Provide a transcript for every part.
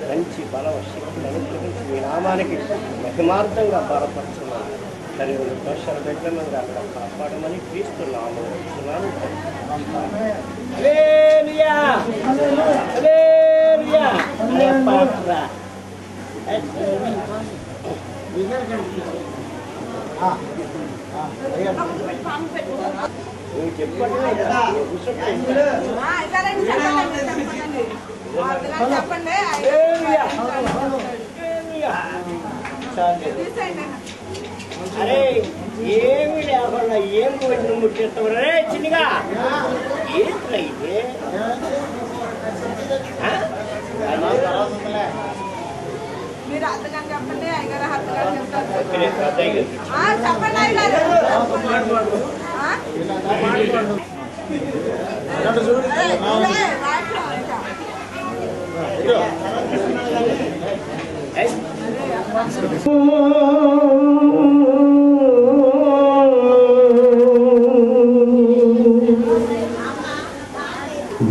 మంచి బలం శక్తిని అనుగ్రహించి మీ నామానికి మహిమార్థంగా బలపరుచున్నాను. కలిగిన దోషాల దగ్గర అక్కడ కాపాడమని క్రీస్తున్నాము. నువ్వు చెప్పండి అరే ఏమి లేకుండా ఏం పోయి ముట్టేస్తావు రే చిన్నగా ఏంట్రా ఇది మీరు అర్థం చెప్పండి అయ్యగారు అర్థం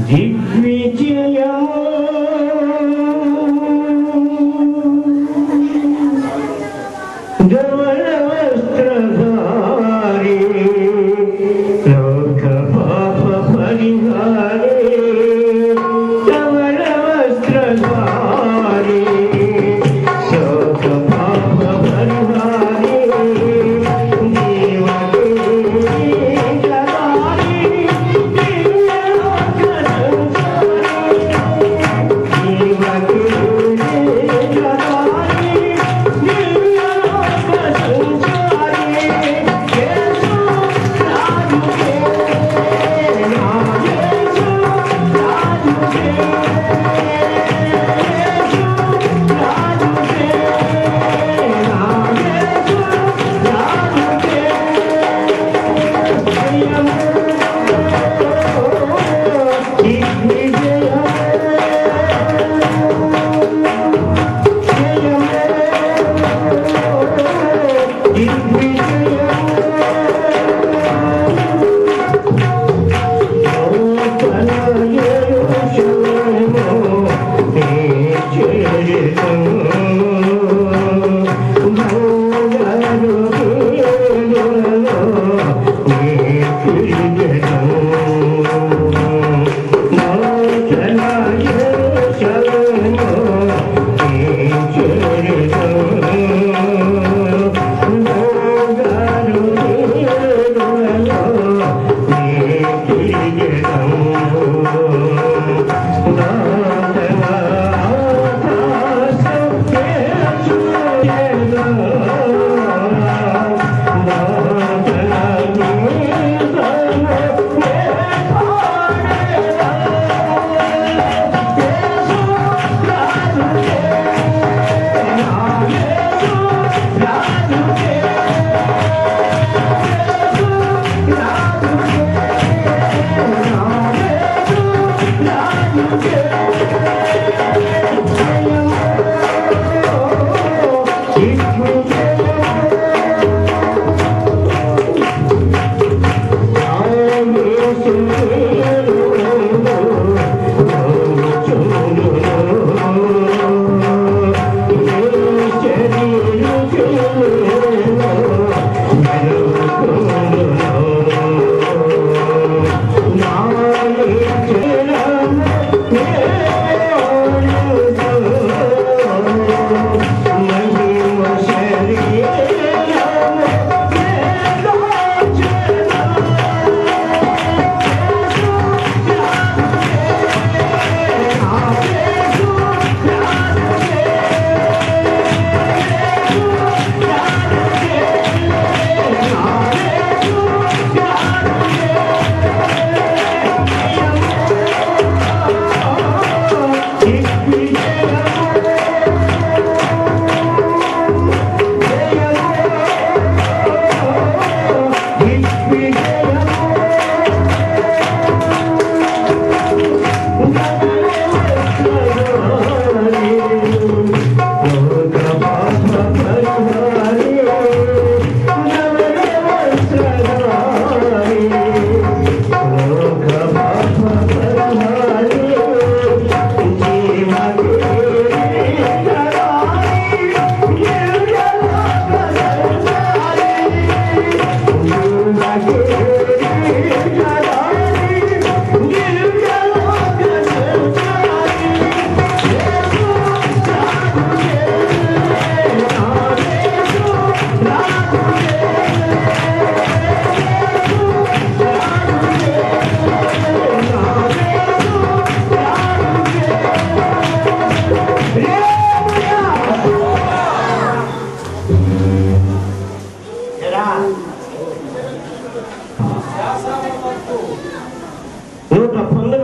దిగ్విజయ Hare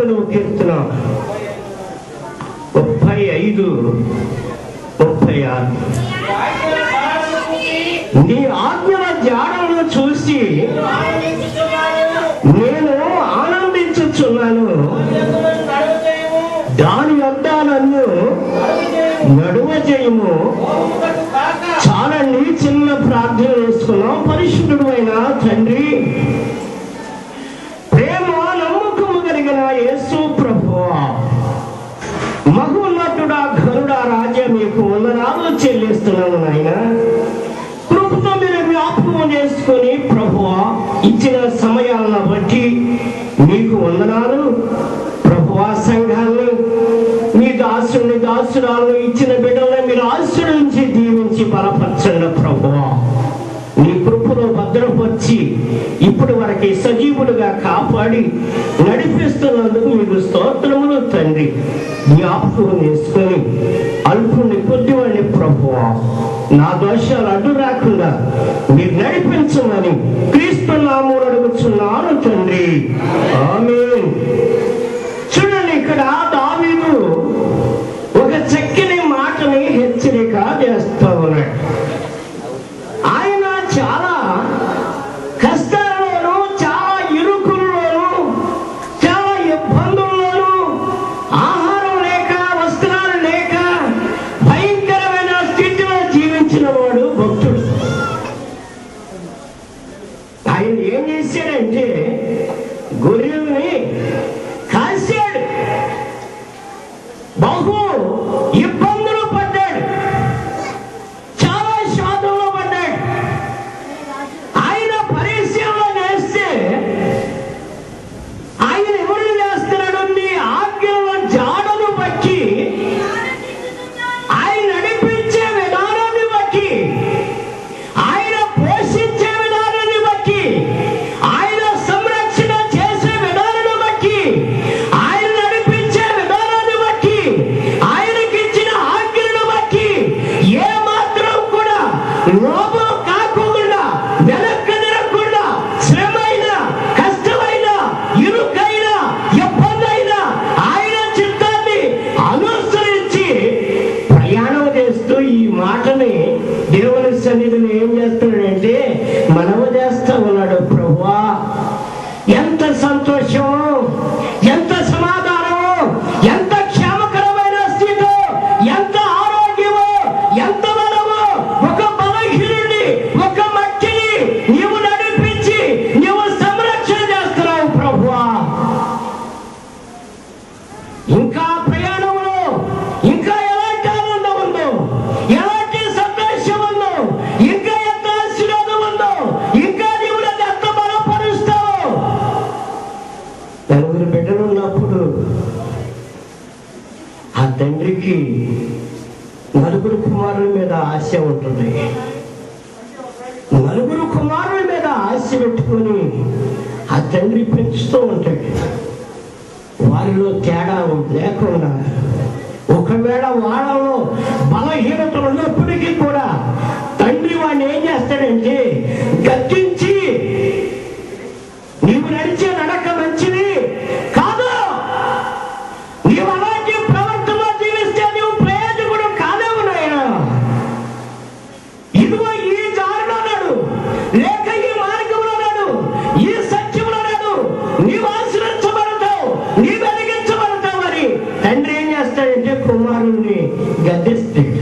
39వ కీర్తన 35-36. నీ ఆజ్ఞల జాడలను చూసి నేను ఆనందించుచున్నాను. దాని వద్ద నన్ను నడువ చేయము. చాలండి, చిన్న ప్రార్థన చేసుకున్నాం. పరిశుద్ధుడు అయిన తండ్రి, ప్రేమ నమ్మకము కలిగిన యేసు ప్రభువా, మహోన్నతుడా, ఘనుడా, రాజా, మీకు వందనాలు చెల్లిస్తున్నాను నాయన. కృపతో మీరు జ్ఞాపకం చేసుకొని ప్రభువా, ఇచ్చిన సమయాలను బట్టి మీకు వందనాలు ప్రభువా. సంఘాన్ని, మీ దాసుని దాసురాలను, ఇచ్చిన బిడ్డలను మీరు ఆశీర్వదించి దీవించి బలపరచండి ప్రభువా. నీ కృపలో భద్రపరిచి ఇప్పటి వరకు సజీవులుగా కాపాడి నడిపిస్తున్నందుకు మీకు స్తోత్రములు తండ్రి. జ్ఞాపకం చేసుకొని అల్పుని కొద్దివాడిని ప్రభువా, నా దోషాలు అడ్డు రాకుండా మీరు నడిపించమని క్రీస్తు నామమున అడుగుచున్నాను తండ్రి, ఆమేన్. చూడండి, ఇక్కడ దావీదు ఒక చక్కని మాటని హెచ్చరిక చేస్తా ఉన్నాడు. ఆయన చాలా కష్టాల్లోనూ, చాలా ఇరుకుల్లోనూ, చాలా ఇబ్బందుల్లోనూ, ఆహారం లేక, వస్త్రాలు లేక, భయంకరమైన స్థితిలో జీవించిన వాడు భక్తుడు. ఆయన ఏం చేశాడంటే గొర్రెల్ని కాశాడు, బహు ఇబ్బందులు పడ్డాడు, చాలా శోధనలో పడ్డాడు. ఆయన పరిచయంలో చేస్తే ఆయన ఎవరు చేస్తున్నాడు? నీ ఆజ్ఞల జాడను బట్టి, ఆయన నడిపించే విధానాన్ని బట్టి, ఆయన పోషించే విధానాన్ని బట్టి, ఆయన సంరక్షణ చేసే విధానాన్ని బట్టి, ఆయన నడిపించే విధానాన్ని బట్టి, ఆయనకిచ్చిన ఆజ్ఞలను బట్టి ఏ మాత్రం కూడా లోపం కాకుండా, వెనక్కి తిరగకుండా, శ్రమైన, కష్టమైన, ఇరుకైన, ఇబ్బందైన ఆయన చిత్తాన్ని అనుసరించి ప్రయాణం చేస్తూ ఈ మాటని దేవుని సన్నిధిని ఏం చేస్తున్నాడంటే మనవ చేస్తా ఉన్నాడు. ప్రభువా, ఎంత సంతోషం, ఎంత సమాధానం, ఎంత క్షేమకరమైన స్థితి, ఎంత ఆరోగ్యము, ఎంత బలము. ఒక బలహీనుడిని, ఒక మట్టిని నీవు నడిపించి నీవు సంరక్షణ చేస్తున్నావు ప్రభువా. ఇంకా ప్రయాణంలో ఇంకా ఎలాంటి ఆనందం ఉందో, ఎలాంటి సంతోషం ఉందో, ఇంకా ఎంత ఆశీర్వాదం ఉందో, ఇంకా నీవు నన్ను ఎంత బలపరుస్తావు. నలుగురు బిడ్డలు ఉన్నప్పుడు ఆ తండ్రికి నలుగురు కుమారుల మీద ఆశ ఉంటుంది. నలుగురు కుమారుల మీద ఆశ పెట్టుకొని ఆ తండ్రి పెంచుతూ ఉంటాడు. వారిలో తేడా లేకుండా, ఒకవేళ వాళ్ళలో బలహీనతలు ఉన్నప్పటికీ కూడా తండ్రి వాడిని ఏం చేస్తాడంటే గద్దించి, నీవు నడిచే నడక మంచిది కాదు, నీవు అలాంటి ప్రవర్తన జీవిస్తే నీవు ప్రయోజకుడు కాలేవు నాయనా. ఇదిగో ఈ దారిలో నాడు, లేక ఈ మార్గంలో నాడు, ఈ సత్యంలో నాడు నీవు ఆశ్రయించబడతావు, నీవు వెలిగించబడతావు అని తండ్రి ఏం చేస్తాడంటే కుమారుణ్ణి గద్దిస్తాడు.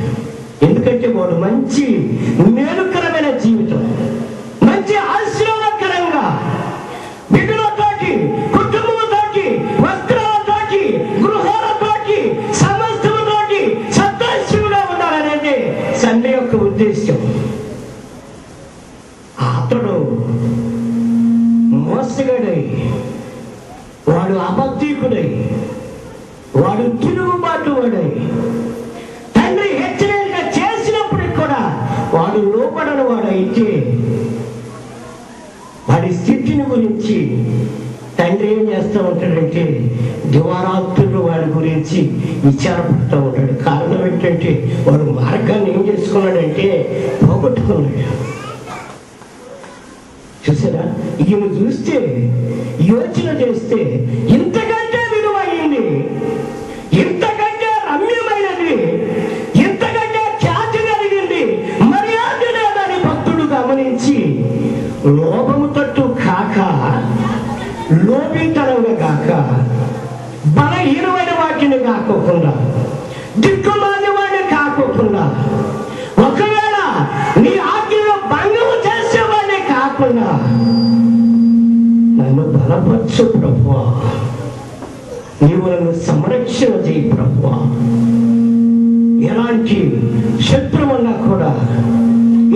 ఎందుకంటే వాడు మంచి మేలుకరమైన జీవితం, మంచి ఆశీర్వాదకరంగా బిడ్డలతోటి, కుటుంబంతోటి, వస్త్రాలతోటి, గృహాలతోటి, సమస్తముతోటి సంతోషంగా ఉండాలనేది తండ్రి యొక్క ఉద్దేశం. అతడు మోసగాడై, వాడు అబద్ధికుడై, వాడు తిరుగుబాటు వాడై తండ్రి హెచ్చరిక చేసినప్పటికి కూడా వాడు లోపడని వాడైతే వాడి స్థితిని గురించి తండ్రి ఏం చేస్తూ ఉంటాడంటే దివారాత్రులు వాడి గురించి విచారపడుతూ ఉంటాడు. కారణం ఏంటంటే వాడు మార్గాన్ని ఏం చేసుకున్నాడంటే పోగొట్టుకున్నాడు. చూసారా, ఈయన చూస్తే యోచన చేస్తే ఇంతకంటే విలువ లోబితనంగా కాక, బలహీనమైన వాటిని కాకోకుండా, దిక్కుమాలిన వాడిని కాకోకుండా, ఒకవేళ నీ ఆజ్ఞలో భంగము చేసేవాడిని కాకుండా నన్ను బలపరచు ప్రభువా, నీవు నన్ను సంరక్షణ చేయి ప్రభువా. ఎలాంటి శత్రువున్నా కూడా,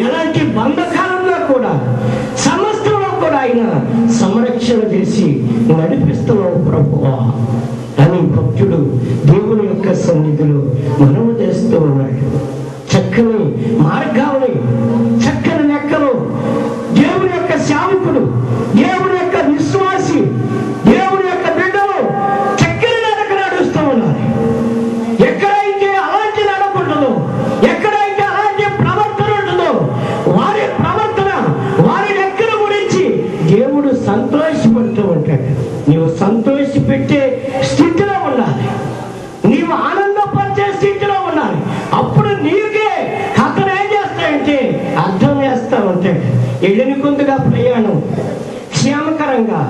ఎలాంటి బంధకాలున్నా కూడా, సమస్తంలో కూడా ఆయన సంరక్షణ చేసి నడిపిస్తున్నావు ప్రభువా అని భక్తుడు దేవుని యొక్క సన్నిధిలో మనము చేస్తూ ఉన్నాడు. చక్కని మార్గాలని, చక్కని లెక్కలు దేవుని యొక్క సేవకుడు, దేవుని యొక్క విశ్వాసి, దేవుని యొక్క బిడ్డలు చక్కని నడక నడుస్తూ ఉన్నారు. ఎక్కడైతే అలాంటి నడక ఉంటుందో, ఎక్కడైతే అలాంటి ప్రవర్తన ఉంటుందో, వారి ప్రవర్తన, వారి లెక్కల గురించి దేవుడు సంతోషపడుతూ ఉంటాడు. నీవు సంతోషపెట్టే స్థితిలో ఉండాలి, నీవు ఆనందపరిచే స్థితిలో ఉండాలి. అప్పుడు నీకే అతను ఏం చేస్తాడంటే అర్థం చేస్తా ఉంటాడు. ఎడని కొంతగా ప్రయాణం క్షేమకరంగా,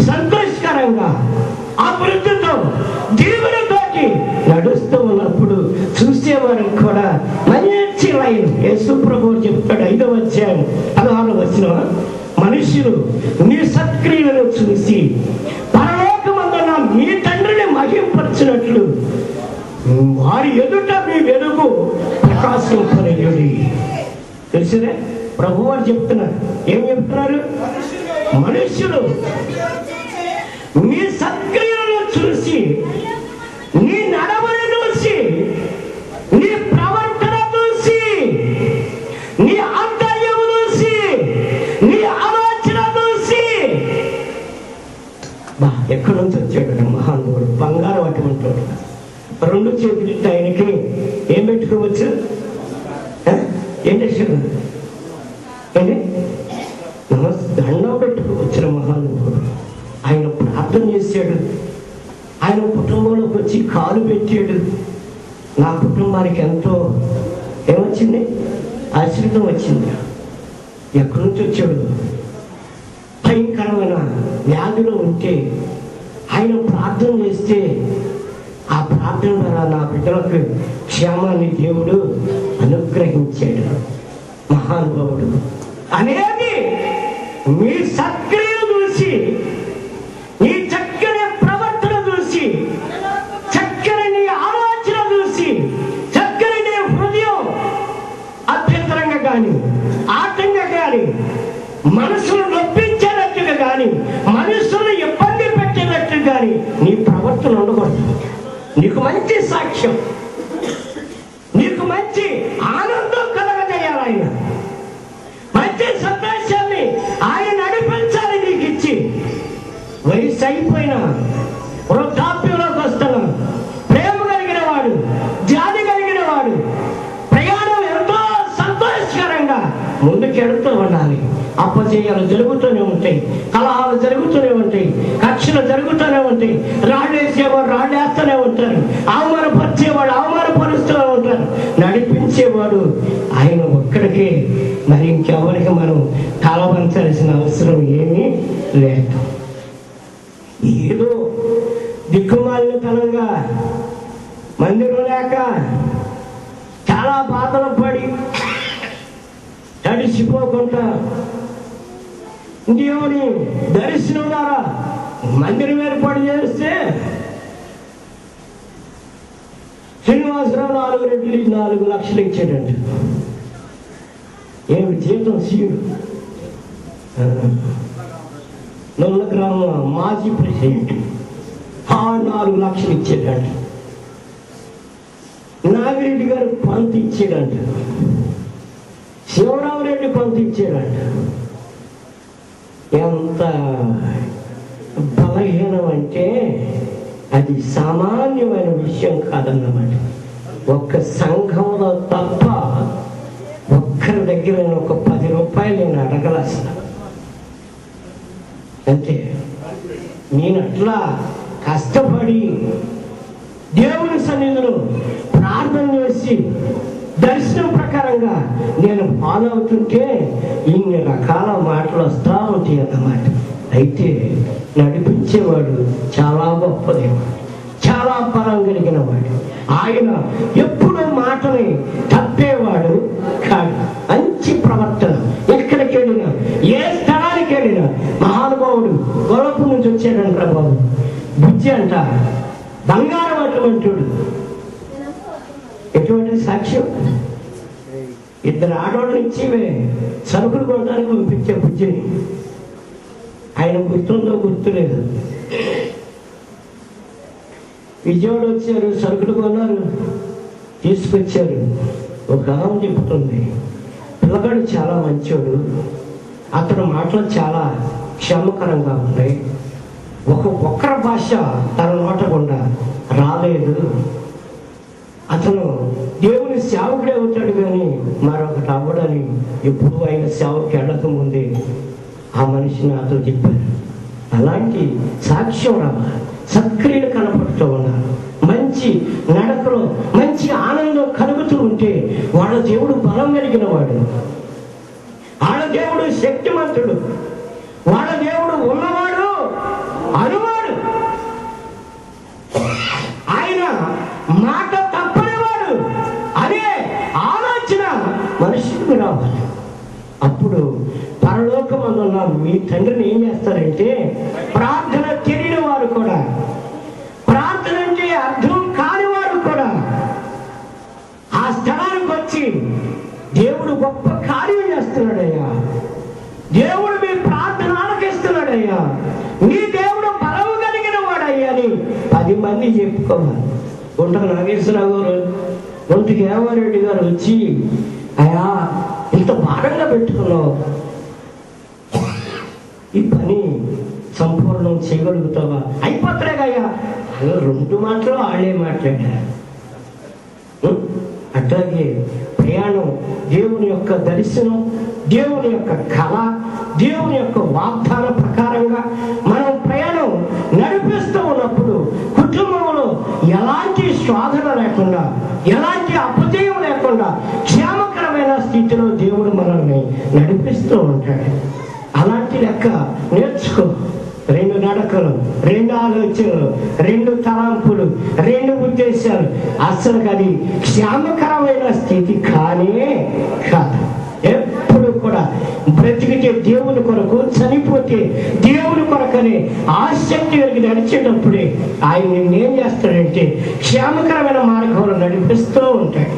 సంతోషకరంగా, అభివృద్ధితో, దేవునితోటి నడుస్తూ ఉన్నప్పుడు చూసేవారికి కూడా మంచి లైన్. యేసు ప్రభువు చెప్తాడు 5వ అధ్యాయం 16వ వచనం, మనుషులు నీ సత్క్రియలను చూసి పరలోకమందున్న మీ తండ్రిని మహింపరచినట్లు వారి ఎదుట మీ వెలుగు ప్రకాశింపనియుడి. తెలిసినే ప్రభు వారు చెప్తున్నారు. ఏం చెప్తున్నారు? మనుషులు నీ సత్క్రియలను చూసి, నీ నడవని చూసి, నీ ప్రవర్తన చూసి, నీ ఆంతర్యము చూసి, నీ ఆలోచన చూసి, ఎక్కడి నుంచి వచ్చాడు మహానుభావుడు, బంగారం అటువంటి వాడు. 2 చేతులు ఆయనకి ఏం పెట్టుకోవచ్చు? ఏం చేశాడు? దండం పెట్టుకోవచ్చు మహానుభావుడు. ఆయన ప్రార్థన చేశాడు. ఆయన కుటుంబంలోకి వచ్చి కాలు పెట్టాడు. నా కుటుంబానికి ఎంతో ఏమొచ్చింది? ఆశ్రితం వచ్చింది. ఎక్కడి నుంచి వచ్చాడు? భయంకరమైన వ్యాధిలో ఉంటే ఆయన ప్రార్థన చేస్తే ఆ ప్రార్థన ద్వారా నా బిడ్డలకు క్షేమాన్ని దేవుడు అనుగ్రహించాడు. మహానుభావుడు అనేది మీ సత్క్రియలు చూసి, నీ చక్కని ప్రవర్తన చూసి, చక్కని నీ ఆలోచన చూసి, చక్కని నీ హృదయం అభ్యంతరంగా కానీ, ఆటంగా కానీ, మనసును నొప్పించేటట్టుగా కానీ, మనసును ఇబ్బంది పెట్టేటట్టు కానీ నీ ప్రవర్తన ఉండకూడదు. నీకు మంచి సాక్ష్యం, నీకు మంచి ఆనందం కలగజేయాలి. ఆయన మంచి సందేశాన్ని ఆయన నడిపించాలి నీకు ఇచ్చి. వయసు అయిపోయినా, వృద్ధాప్యంలోకి వస్తున్నా, ప్రేమ కలిగిన వాడు, జాతి కలిగిన వాడు, ప్రయాణం ఎంతో సంతోషకరంగా ముందుకెడుతూ ఉండాలి. అపజయాలు జరుగుతూనే ఉంటాయి, కలహాలు జరుగుతూనే ఉంటాయి, కక్షలు జరుగుతూనే ఉంటాయి, రాళ్ళేసేవాడు రాళ్ళేస్తూనే ఉంటారు, అవమానపరిచేవాడు అవమానపరుస్తూనే ఉంటారు. నడిపించేవాడు ఆయన ఒక్కడికే. మరి ఇంకెవరికి మనం తలవంచాల్సిన అవసరం ఏమీ లేదు. ఏదో దిక్కుమాలినతనంగా మందిరం లేక చాలా బాధలు పడి తడిసిపోకుండా దేవుని దర్శనం ద్వారా మందిరం ఏర్పాటు చేస్తే శ్రీనివాసరావు 4 రెడ్లు 4 లక్షలు ఇచ్చాడంట. ఏమి జీతం సీడు. నల్ల గ్రామ మాజీ ప్రెసిడెంట్ 4 లక్షలు ఇచ్చాడంట. నాగిరెడ్డి గారు కొంత ఇచ్చాడంట. శివరామరెడ్డి కొంత ఇచ్చాడంట. ఎంత బలహీనం అంటే అది సామాన్యమైన విషయం కాదన్నమాట. ఒక్క సంఘంలో తప్ప ఒక్కరి దగ్గర 10 రూపాయలు నేను అడగలసిన. అంతే. నేను అట్లా కష్టపడి దేవుని సన్నిధిలో ప్రార్థన చేసి దర్శనం ప్రకారంగా నేను ఫాలో అవుతుంటే ఇన్ని రకాల మాటలు వస్తూ ఉంటాయి అన్నమాట. అయితే నడిపించేవాడు చాలా గొప్ప దేవుడు, చాలా బలం కలిగిన వాడు. ఆయన ఎప్పుడు మాటని తప్పేవాడు కాదు. మంచి ప్రవర్తన. ఎక్కడికి వెళ్ళినా, ఏ స్థలానికి వెళ్ళినా, మహానుభావుడు గొడవపు నుంచి వచ్చాడంట బాబు, బుజ్జి అంట, బంగారం అటువంటివాడు. ఎటువంటి సాక్ష్యం? ఇద్దరు ఆడవాళ్ళు ఇచ్చి సరుకులు కొనడానికి పంపించే బుజ్జిని. ఆయన గుర్తుందో గుర్తులేదు. విజయవాడ వచ్చారు, సరుకులు కొన్నారు, తీసుకొచ్చారు. ఒక ఆమె చెబుతుంది, పిల్లగాడు చాలా మంచోడు, అతని మాటలు చాలా క్షేమకరంగా ఉన్నాయి, ఒక్కర భాష తన నోట గుండా రాలేదు, అతను దేవుని సేవకుడే అవుతాడు కానీ మరొకటి అవ్వడని ఎప్పుడు ఆయన సేవకి వెళ్ళక ముందే ఆ మనిషి నాతో చెప్పారు. అలాంటి సాక్ష్యం రావాలి, సక్రియలు కనపడుతూ ఉన్నారు, మంచి నడకలో మంచి ఆనందం కలుగుతూ ఉంటే వాళ్ళ దేవుడు బలం కలిగిన వాడు, వాళ్ళ దేవుడు శక్తిమంతుడు, వాళ్ళ దేవుడు ఉన్నవాడు, అనువాడు, ఆయన మాట తప్పనివాడు అనే ఆలోచన మనిషికి రావాలి. అప్పుడు పరలోకమందున్న మీ తండ్రిని ఏం చేస్తారంటే, ప్రార్థన తెలియని వారు కూడా, ప్రార్థన అంటే అర్థం కాని వారు కూడా ఆ స్థలానికి వచ్చి దేవుడు గొప్ప కార్యం చేస్తున్నాడయ్యా, దేవుడు మీ ప్రార్థన ఆలకిస్తున్నాడయ్యా, మీ దేవుడు బలము కలిగిన వాడయ్యా అని 10 మంది చెప్పుకోవాలి. ఒంటకి నాగేశ్వరరావు గారు, ఒంటికి ఏమారెడ్డి గారు వచ్చి, అయ్యా ఇంత భారంగా పెట్టుకున్నావు, ఈ పని సంపూర్ణం చేయగలుగుతావా? అయిపోతాయిగా. 2 మాటలు ఆడే మాట్లాడారు. అట్లాగే ప్రయాణం, దేవుని యొక్క దర్శనం, దేవుని యొక్క కళ, దేవుని యొక్క వాగ్దాన ప్రకారంగా మనం ప్రయాణం నడిపిస్తూ ఉన్నప్పుడు కుటుంబంలో ఎలాంటి శోధన లేకుండా, ఎలాంటి అపజయం లేకుండా క్షేమకరమైన స్థితిలో దేవుడు మనల్ని నడిపిస్తూ ఉంటాడు. అలాంటి లెక్క నేర్చుకో. 2 నడకలు, 2 ఆలోచనలు, 2 తలంపులు, 2 ఉద్దేశాలు. అసలు అది క్షేమకరమైన స్థితి కానే కాదు. ఎప్పుడు కూడా బ్రతికితే దేవుని కొరకు, చనిపోతే దేవుని కొరకనే ఆసక్తి కలిగి నడిచేటప్పుడే ఆయన నిన్నేం చేస్తాడంటే క్షేమకరమైన మార్గంలో నడిపిస్తూ ఉంటాడు.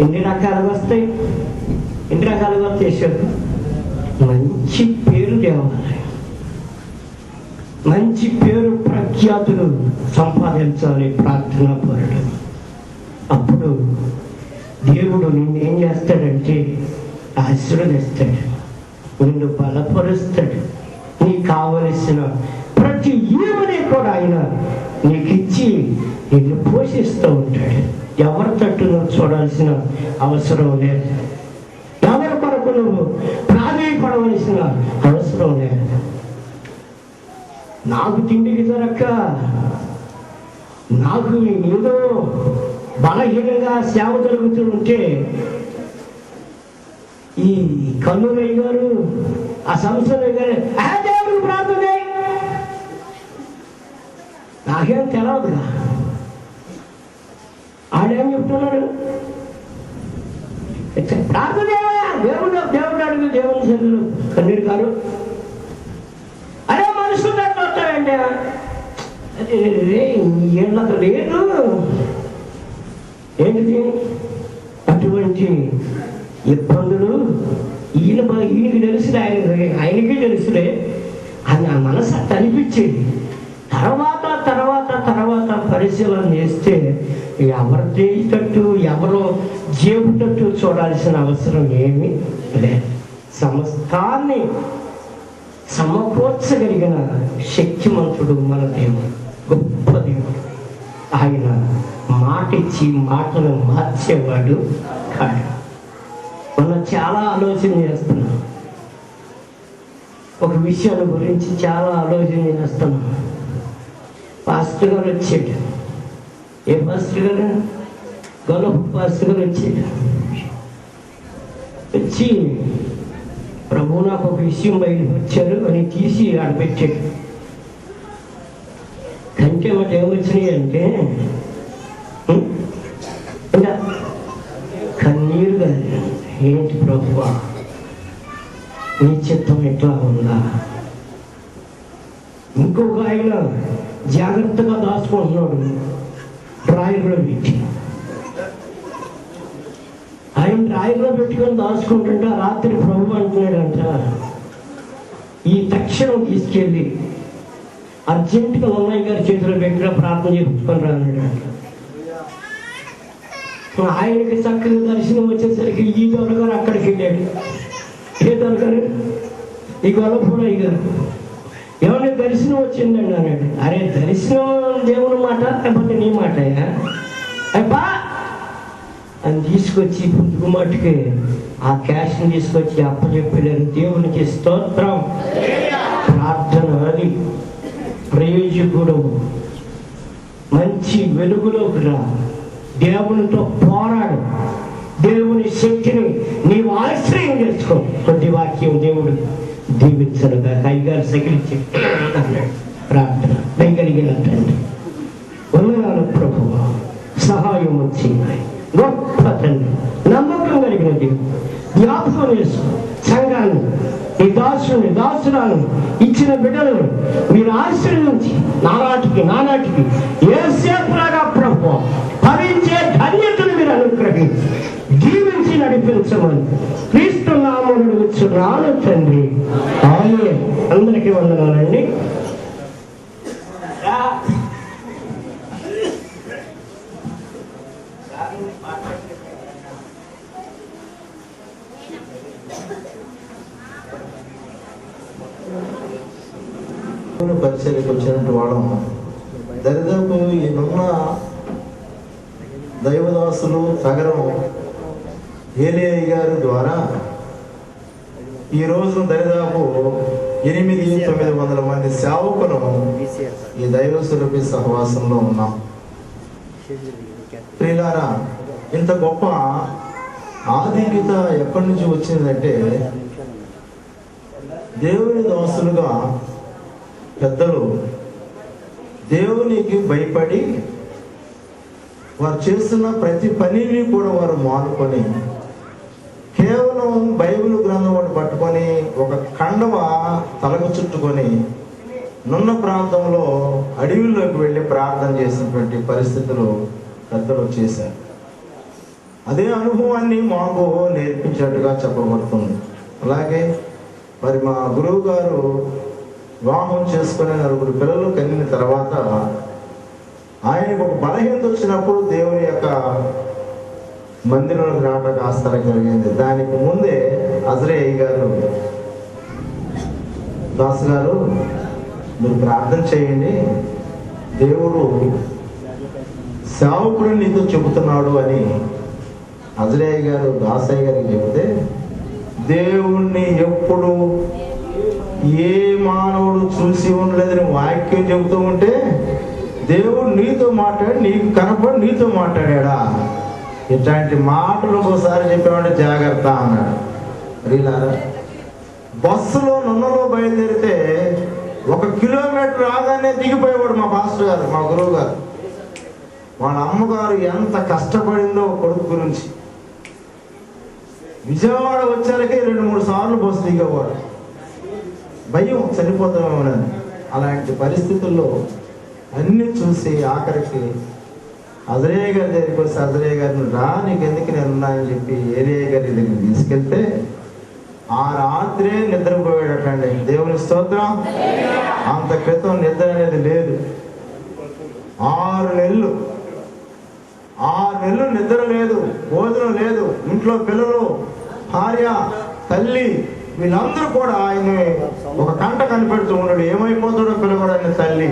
ఎన్ని రకాలుగా వస్తాయి, ఎన్ని రకాలుగా చేశాడు. మంచి పేరు తేవాలి, మంచి పేరు ప్రఖ్యాతులు సంపాదించాలి ప్రార్థనా పరుడు. అప్పుడు దేవుడు నిన్ను ఏం చేస్తాడంటే ఆశీర్వదిస్తాడు, నిన్ను బలపరుస్తాడు. నీకు కావలసిన ప్రతి ఈవని కూడా ఆయన నీకు ఇచ్చి నిన్ను పోషిస్తూ ఉంటాడు. ఎవరి తట్టు నువ్వు చూడాల్సిన అవసరం లేదు, ఎవరి కొరకు నువ్వు ప్రాధాన్యపడవలసిన అవసరం లేదు. నాకు తిండికి దొరక్క, నాకు ఏదో బలహీనంగా సేవ జరుగుతూ ఉంటే ఈ కన్నులయ్య గారు, ఆ సంస్థలయ్య గారు దేవుడికి ప్రార్థన నాకేం తెలవదుగా. ఆడేం చెప్తున్నాడు, ప్రార్థన దేవుడు దేవుడు అడుగు, దేవుని సన్నిధిలో కన్నీరు గారు. అరే మనుషులు దాంట్లో వస్తాయండి, ఏళ్ళకు లేదు ఏంటిది అటువంటి ఇబ్బందులు. ఈయనకి తెలుసులే, ఆయనకి తెలుసులే అని నా మనసు అనిపించేది. తర్వాత తర్వాత తర్వాత పరిశీలన చేస్తే ఎవరి తేటట్టు ఎవరో జేబు తట్టు చూడాల్సిన అవసరం ఏమీ లేదు. సమస్తాన్ని సమకూర్చగలిగిన శక్తిమంతుడు మన దేవుడు, గొప్ప దేవుడు. ఆయన మాట ఇచ్చి మాటను మార్చేవాడు కాడు. మనం చాలా ఆలోచన చేస్తున్నాం, ఒక విషయాల గురించి చాలా ఆలోచన చేస్తున్నాం. పాస్టర్ గారు వచ్చాడు, ఏ పాస్టర్ గారు? గొల్లపు పాస్టర్ గారు వచ్చాడు. వచ్చి ప్రభు నాకు ఒక విషయం బయటకు వచ్చారు అని తీసి ఆడపెట్టాడు. కంటే మాట ఏమొచ్చినాయి అంటే కన్నీరు కాదు. ఏంటి ప్రభువా, నీ చిత్తం ఎట్లా ఉందా? ఇంకొక ఆయన జాగ్రత్తగా దాచుకుంటున్నాడు డ్రాయర్లో పెట్టి. ఆయన డ్రాయర్లో పెట్టుకొని దాచుకుంటుంటే రాత్రి ప్రభు అంటున్నాడంట, ఈ తక్షణం తీసుకెళ్ళి అర్జెంటుగా ఉన్నయ్య గారి చేతిలో పెట్టిన ప్రార్థన చెప్పుకొని రాన్నాడంట. ఆయనకి చక్కగా దర్శనం వచ్చేసరికి ఈ దొరగారు అక్కడికి వెళ్ళాడు. ఏ దొరగారు? ఈ గొల్లపూడయ్య గారు. ఏమన్నా దర్శనం వచ్చిందండి అన్నాడు. అరే దర్శనం దేవుని మాట లేకపోతే నీ మాట అబ్బా అని తీసుకొచ్చి పుట్టుకు మట్టుకి ఆ క్యాష్ని తీసుకొచ్చి అప్పచెప్పలేరు. దేవునికి స్తోత్రం. ప్రార్థన అది ప్రయోజకుడు. మంచి వెలుగులోకి రా, దేవునితో పోరాడు, దేవుని శక్తిని నీవు ఆశ్రయం చేసుకో. కొద్ది వాక్యం దేవుడు దీవించనుగా. కైగారు సగిలించి అన్నాడు. ప్రార్థన దయగలిగినట్టండి. వందనాలు ప్రభువా, సహాయం వచ్చి గొప్ప తండ్రి, నమ్మకం కలిగిన దేవుడు, జ్ఞాపకం చేసుకో సంఘాన్ని, ఈ దాసుని దాసురాలను ఇచ్చిన బిడ్డలను మీరు ఆశీర్వదించి నానాటికి ఏసేపులాగా ప్రభువా భరించే ధన్యతను మీరు అనుగ్రహించి జీవించి నడిపించమని క్రీస్తు నామమున అడుగుచున్నాను తండ్రి. ఆమేన్. అందరికీ వందనాలండి. పరిచయకు వచ్చినట్టు వాళ్ళం దరిదాపు ఈయనున్న దైవదాసులు తగరం ఏలియా గారి ద్వారా ఈ రోజు దరిదాపు 800-900 మంది సేవకులు ఈ దైవ సురభి సహవాసంలో ఉన్నాం. ప్రియులారా, ఇంత గొప్ప ఆధిక్యత ఎక్కడి నుంచి వచ్చిందంటే దేవుని దాసులుగా పెద్దలు దేవునికి భయపడి వారు చేస్తున్న ప్రతి పనిని కూడా వారు మానుకొని కేవలం బైబిల్ గ్రంథం ఒకటి పట్టుకొని ఒక కండవ తలకు చుట్టుకొని నున్న ప్రాంతంలో అడవిలోకి వెళ్ళి ప్రార్థన చేసినటువంటి పరిస్థితులు పెద్దలు చేశారు. అదే అనుభవాన్ని మాకు నేర్పించినట్టుగా చెప్పబడుతుంది. అలాగే మరి మా గురువు గారు వివాహం చేసుకునే 4 పిల్లలు కలిగిన తర్వాత ఆయనకు ఒక బలహీనత వచ్చినప్పుడు దేవుని యొక్క మందిరంలోకి రావడానికి ఆస్కారం కలిగింది. దానికి ముందే అజరేయ్య గారు, దాస్ గారు మీరు ప్రార్థన చేయండి, దేవుడు సేవకుడు నీతో చెబుతున్నాడు అని అజరేయ్య గారు దాసయ్య గారికి చెబితే, దేవుణ్ణి ఎప్పుడు ఏ మానవుడు చూసి ఉండలేదని వాక్యం చెబుతూ ఉంటే దేవుడు నీతో మాట్లాడి నీకు కనపడి నీతో మాట్లాడా? ఇట్లాంటి మాటలు ఒకసారి చెప్పామంటే జాగ్రత్త అన్నాడు. రీలారా, బస్సులో నున్నలో బయలుదేరితే 1 కిలోమీటర్ రాగానే దిగిపోయేవాడు మా పాస్టర్ గారు, మా గురువు గారు. వాళ్ళ అమ్మగారు ఎంత కష్టపడిందో కొడుకు గురించి. విజయవాడ వచ్చారకే 2-3 సార్లు బస్సు దిగేవాడు, భయం చనిపోతామేమోనని. అలాంటి పరిస్థితుల్లో అన్ని చూసి ఆఖరికి అజరేయ్య గారి దగ్గరికి వస్తే, అజరేయ్య గారిని రా నీకు ఎందుకు నేను ఉన్నానని చెప్పి ఏరియా గారి దగ్గరికి తీసుకెళ్తే ఆ రాత్రే నిద్రపోయాడటండి. దేవుని స్తోత్రం. అంత క్రితం నిద్ర అనేది లేదు. 6 నెలలు నిద్ర లేదు, భోజనం లేదు. ఇంట్లో పిల్లలు, భార్య, తల్లి వీళ్ళందరూ కూడా ఆయన్ని ఒక కంట కనిపెడుతూ ఉన్నాడు. ఏమైపోతాడో పిల్లవాడని తల్లి,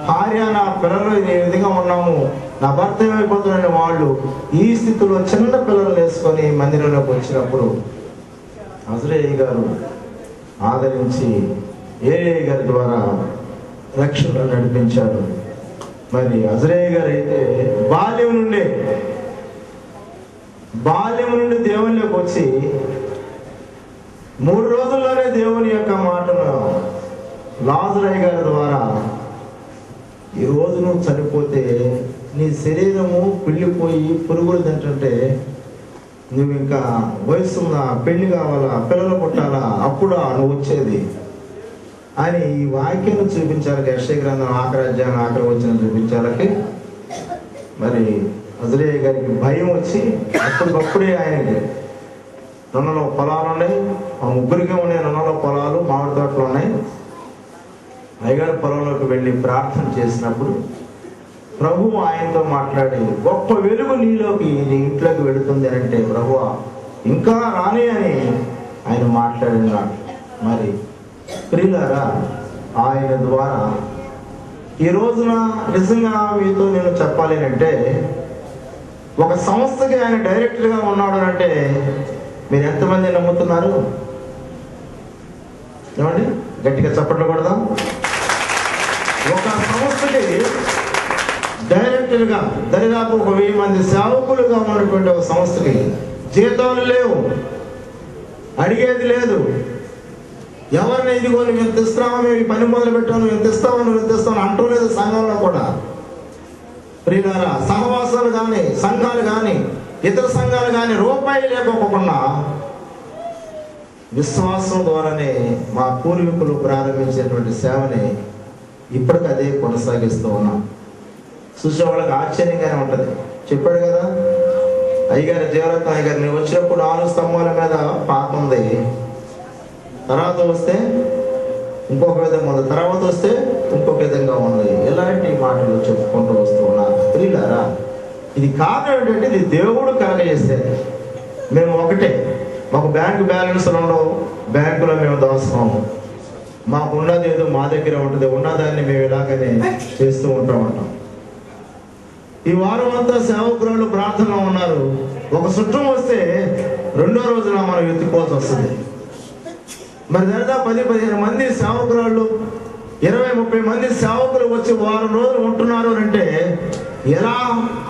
భార్య, నా పిల్లలు ఈ విధంగా ఉన్నాము, నా భర్త ఏమైపోతాడని వాళ్ళు ఈ స్థితిలో చిన్న పిల్లలు వేసుకొని మందిరంలోకి వచ్చినప్పుడు అజరేయ్య గారు ఆదరించి ఏరియా గారి ద్వారా రక్షణ నడిపించాడు. మరి అజరేయ్య గారు అయితే బాల్యం నుండి దేవునిలోకి వచ్చి 3 రోజుల్లోనే దేవుని యొక్క మాటను లాజరయ్య గారి ద్వారా, ఈ రోజు నువ్వు చనిపోతే నీ శరీరము పిల్లిపోయి పురుగులు తింటుంటే నువ్వు ఇంకా వయసున్నా, పెళ్లి కావాలా, పిల్లలు పుట్టాలా, అప్పుడు నువ్వు వచ్చేది అని ఈ వాక్యాన్ని చూపించాలి. యెషయా గ్రంథం 8వ అధ్యాయం 8వ వచనం చూపించాలకి మరి అజరేయ్య గారికి భయం వచ్చి అప్పటికప్పుడే ఆయనకి నన్నలో పొలాలు ఉన్నాయి, ఆ 3కి ఉన్నాయి నన్నలో పొలాలు, మామిడి తోటలు ఉన్నాయి. అయ్యగారి పొలంలోకి వెళ్ళి ప్రార్థన చేసినప్పుడు ప్రభువు ఆయనతో మాట్లాడి, గొప్ప వెలుగు నీలోకి నీ ఇంట్లోకి వెళుతుంది అని అంటే, ప్రభువా ఇంకా రాని అని ఆయన మాట్లాడినాడు. మరి ప్రియులారా, ఆయన ద్వారా ఈ రోజున నిజంగా మీతో నేను చెప్పాలి అంటే, ఒక సంస్థకి ఆయన డైరెక్టర్గా ఉన్నాడు అంటే మీరు ఎంతమంది నమ్ముతున్నారు? ఏమండి, గట్టిగా చప్పట్లు కొడదాం. ఒక సంస్థకి డైరెక్టర్గా దరిదాపు 1000 మంది సేవకులుగా ఉన్నటువంటి ఒక సంస్థకి జీతాలు లేవు, అడిగేది లేదు. ఎవరిని ఇదిగో నువ్వు ఎంత ఇస్తావో, మేము పని మొదలు పెట్టావు, నువ్వు ఎంత ఇస్తావో అంటూ లేదు సంఘంలో కూడా. ప్రియులారా, సహవాసాలు కానీ, సంఘాలు కానీ, ఇతర సంఘాలు కానీ రూపాయి లేకపోకుండా విశ్వాసం ద్వారానే మా పూర్వీకులు ప్రారంభించేటువంటి సేవని ఇప్పటికి అదే కొనసాగిస్తూ ఉన్నాం. చూసే వాళ్ళకి ఆశ్చర్యంగానే ఉంటుంది. చెప్పాడు కదా అయ్యగారు, జీవరత్నం అయ్యగారు, నేను వచ్చినప్పుడు 4 స్తంభాల మీద పాక ఉంది, తర్వాత వస్తే ఇంకొక విధంగా ఉంది, తర్వాత వస్తే ఇంకొక విధంగా ఉంది. ఇలాంటి మాటలు చెప్పుకుంటూ వస్తూ ఉన్నారు. ప్రియులారా, ఇది కారణం ఏంటంటే ఇది దేవుడు కలగజేస్తే. మేము ఒకటే, మాకు బ్యాంకు బ్యాలెన్స్లు ఉండవు, బ్యాంకులో మేము దాస్తున్నాము. మాకు ఉన్నది ఏదో మా దగ్గర ఉంటుంది, ఉన్నదాన్ని మేము ఇలాగనే చేస్తూ ఉంటాం. ఈ వారం అంతా సేవకురాలు ప్రార్థనలో ఉన్నారు. ఒక సుట్టం వస్తే 2వ రోజున మనం ఎత్తుకోవాల్సి వస్తుంది. మరి దాదాపు 10-15 మంది సేవకురాళ్ళు, 20-30 మంది సేవకులు వచ్చి వారం రోజులు ఉంటున్నారు అంటే ఎలా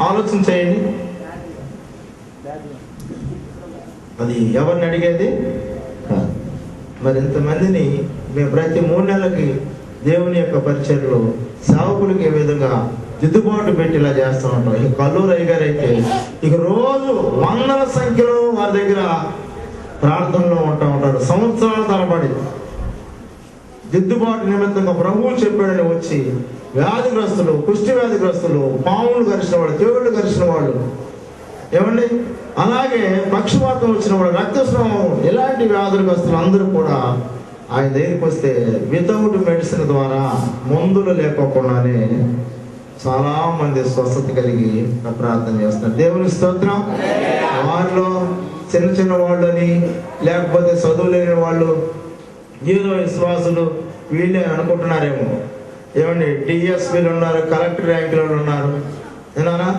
ఆలోచన చేయండి. అది ఎవరిని అడిగేది? మరి ఇంతమందిని మేము ప్రతి 3 నెలలకి దేవుని యొక్క పరిచర్యలో సేవకులకి ఏ విధంగా దిద్దుబాటు పెట్టి ఇలా చేస్తూ ఉంటాం. ఇక కల్లూరు అయ్యగారు అయితే ఇక రోజు 100ల సంఖ్యలో వారి దగ్గర ప్రార్థనలో ఉంటారు. సంవత్సరాల తరబడి దిద్దుబాటు నిమిత్తంగా ప్రభువు చెప్పాడని వచ్చి వ్యాధిగ్రస్తులు, కుష్టి వ్యాధిగ్రస్తులు, పాములు కరిచిన వాళ్ళు, దేవుళ్ళు కరిచిన వాళ్ళు, ఏమండి అలాగే పక్షవాతం వచ్చిన వాళ్ళు, రక్తస్రావం, ఇలాంటి వ్యాధులగ్రస్తులు అందరూ కూడా ఆయన దగ్గరికి వస్తే వితౌట్ మెడిసిన్ ద్వారా, మందులు లేకోకుండానే చాలా మంది స్వస్థత కలిగి ప్రార్థన చేస్తున్నారు. దేవుని స్తోత్రం. వారిలో చిన్న చిన్న వాళ్ళని, లేకపోతే చదువు లేని వాళ్ళు, ఏదో విశ్వాసులు వీళ్ళే అనుకుంటున్నారేమో. ఏమండి, డిఎస్పీలు ఉన్నారు, కలెక్టర్ ర్యాంకులు ఉన్నారు, ఏనా,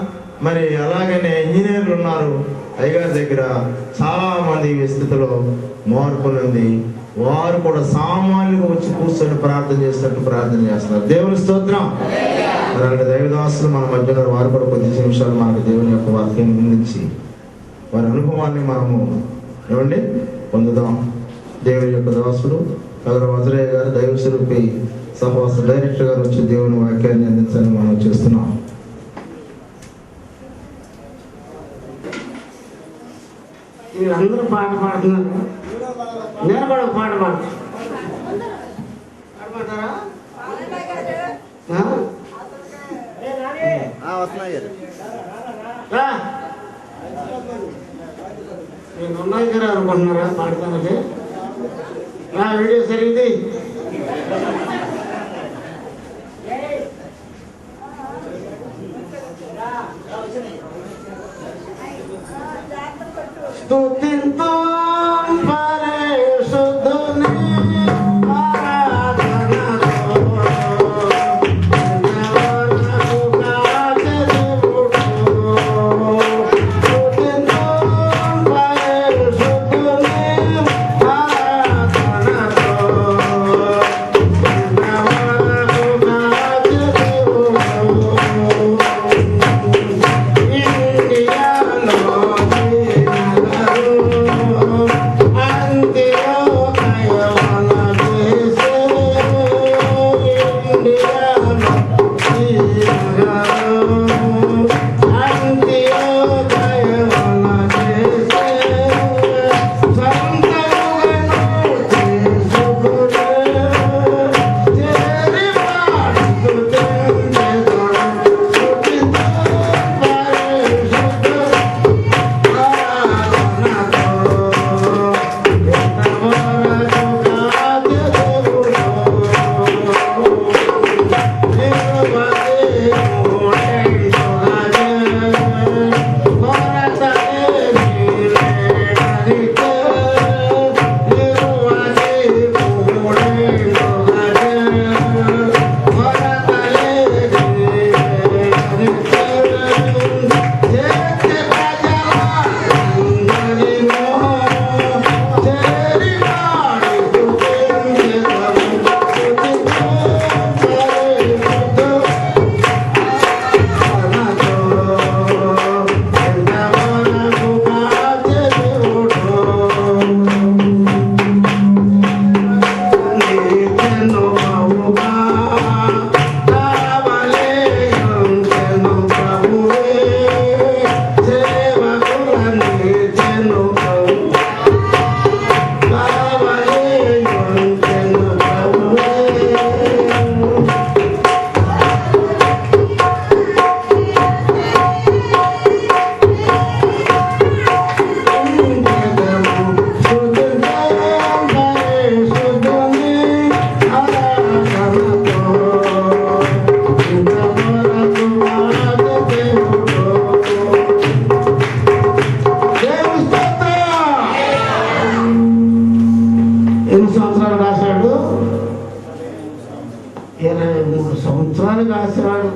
మరి అలాగనే ఇంజనీర్లు ఉన్నారు. అయ్యగారి దగ్గర చాలా మంది ఈ స్థితిలో మార్పులుంది. వారు కూడా సామాన్యులుగా వచ్చి కూర్చొని ప్రార్థన చేసినట్టు ప్రార్థన చేస్తున్నారు. దేవుని స్తోత్రం. మరి అలాంటి దైవదాసులు మన మధ్యలో వారు కూడా కొద్ది నిమిషాలు మనకు దేవుని యొక్క వాక్యాన్ని అందించి వారి అనుభవాన్ని మనము ఏమండి పొందుదాం. దేవుని యొక్క దాసుడు నగర వజ్రయ్య గారు, దైవ స్వరూపి సహవాస డైరెక్టర్ గారు వచ్చి దేవుని వాక్యాన్ని అందించాలని మనం చేస్తున్నాం. మీరందరూ పాట పాడుతున్నారు, నేను కూడా ఒక పాట పాడతారా? నేను ఉన్నాయి కదా అనుకుంటున్నారా పాడతానంటే? వీడియో సరిగ్ది. స్తుతింతో పరిశుద్ధుని రాశాడు.